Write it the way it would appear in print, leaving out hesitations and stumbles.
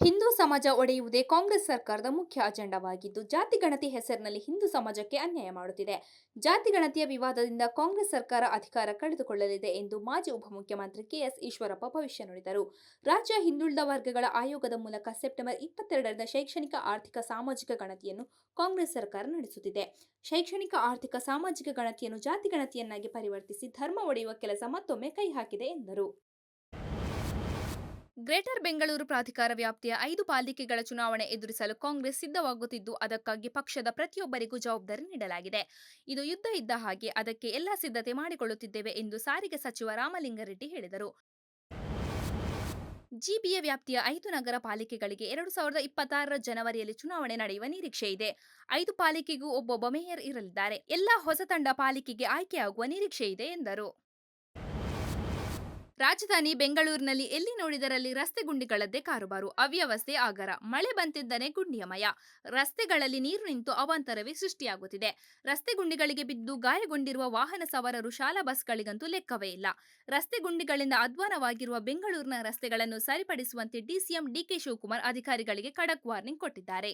ಹಿಂದೂ ಸಮಾಜ ಒಡೆಯುವುದೇ ಕಾಂಗ್ರೆಸ್ ಸರ್ಕಾರದ ಮುಖ್ಯ ಅಜೆಂಡಾವಾಗಿದ್ದು, ಜಾತಿ ಗಣತಿ ಹೆಸರಿನಲ್ಲಿ ಹಿಂದೂ ಸಮಾಜಕ್ಕೆ ಅನ್ಯಾಯ ಮಾಡುತ್ತಿದೆ. ಜಾತಿ ಗಣತಿಯ ವಿವಾದದಿಂದ ಕಾಂಗ್ರೆಸ್ ಸರ್ಕಾರ ಅಧಿಕಾರ ಕಳೆದುಕೊಳ್ಳಲಿದೆ ಎಂದು ಮಾಜಿ ಉಪಮುಖ್ಯಮಂತ್ರಿ ಕೆಎಸ್ ಈಶ್ವರಪ್ಪ ಭವಿಷ್ಯ ನುಡಿದರು. ರಾಜ್ಯ ಹಿಂದುಳಿದ ವರ್ಗಗಳ ಆಯೋಗದ ಮೂಲಕ ಸೆಪ್ಟೆಂಬರ್ 22ರಿಂದ ಶೈಕ್ಷಣಿಕ, ಆರ್ಥಿಕ, ಸಾಮಾಜಿಕ ಗಣತಿಯನ್ನು ಕಾಂಗ್ರೆಸ್ ಸರ್ಕಾರ ನಡೆಸುತ್ತಿದೆ. ಶೈಕ್ಷಣಿಕ, ಆರ್ಥಿಕ, ಸಾಮಾಜಿಕ ಗಣತಿಯನ್ನು ಜಾತಿ ಗಣತಿಯನ್ನಾಗಿ ಪರಿವರ್ತಿಸಿ ಧರ್ಮ ಒಡೆಯುವ ಕೆಲಸ ಮತ್ತೊಮ್ಮೆ ಕೈ ಹಾಕಿದೆ ಎಂದರು. ಗ್ರೇಟರ್ ಬೆಂಗಳೂರು ಪ್ರಾಧಿಕಾರ ವ್ಯಾಪ್ತಿಯ 5 ಪಾಲಿಕೆಗಳ ಚುನಾವಣೆ ಎದುರಿಸಲು ಕಾಂಗ್ರೆಸ್ ಸಿದ್ಧವಾಗುತ್ತಿದ್ದು, ಅದಕ್ಕಾಗಿ ಪಕ್ಷದ ಪ್ರತಿಯೊಬ್ಬರಿಗೂ ಜವಾಬ್ದಾರಿ ನೀಡಲಾಗಿದೆ. ಇದು ಯುದ್ಧ ಇದ್ದ ಹಾಗೆ, ಅದಕ್ಕೆ ಎಲ್ಲ ಸಿದ್ಧತೆ ಮಾಡಿಕೊಳ್ಳುತ್ತಿದ್ದೇವೆ ಎಂದು ಸಾರಿಗೆ ಸಚಿವ ರಾಮಲಿಂಗಾರೆಡ್ಡಿ ಹೇಳಿದರು. ಜಿಬಿಎ ವ್ಯಾಪ್ತಿಯ 5 ನಗರ ಪಾಲಿಕೆಗಳಿಗೆ 2026ರ ಜನವರಿಯಲ್ಲಿ ಚುನಾವಣೆ ನಡೆಯುವ ನಿರೀಕ್ಷೆ ಇದೆ. 5 ಪಾಲಿಕೆಗೂ ಒಬ್ಬೊಬ್ಬ ಮೇಯರ್ ಇರಲಿದ್ದಾರೆ. ಎಲ್ಲಾ ಹೊಸ ತಂಡ ಪಾಲಿಕೆಗೆ ಆಯ್ಕೆಯಾಗುವ ನಿರೀಕ್ಷೆ ಇದೆ ಎಂದರು. ರಾಜಧಾನಿ ಬೆಂಗಳೂರಿನಲ್ಲಿ ಎಲ್ಲಿ ನೋಡಿದರಲ್ಲಿ ರಸ್ತೆ ಗುಂಡಿಗಳದ್ದೇ ಕಾರುಬಾರು, ಅವ್ಯವಸ್ಥೆ ಆಗರ. ಮಳೆ ಬಂತೆಂದರೆ ಗುಂಡಿಯಮಯ. ರಸ್ತೆಗಳಲ್ಲಿ ನೀರು ನಿಂತು ಅವಾಂತರವೇ ಸೃಷ್ಟಿಯಾಗುತ್ತಿದೆ. ರಸ್ತೆ ಗುಂಡಿಗಳಿಗೆ ಬಿದ್ದು ಗಾಯಗೊಂಡಿರುವ ವಾಹನ ಸವಾರರು, ಶಾಲಾ ಬಸ್ಗಳಿಗಂತೂ ಲೆಕ್ಕವೇ ಇಲ್ಲ. ರಸ್ತೆ ಗುಂಡಿಗಳಿಂದ ಅಧ್ವಾನವಾಗಿರುವ ಬೆಂಗಳೂರಿನ ರಸ್ತೆಗಳನ್ನು ಸರಿಪಡಿಸುವಂತೆ ಡಿಸಿಎಂ ಡಿಕೆ ಶಿವಕುಮಾರ್ ಅಧಿಕಾರಿಗಳಿಗೆ ಖಡಕ್ ವಾರ್ನಿಂಗ್ ಕೊಟ್ಟಿದ್ದಾರೆ.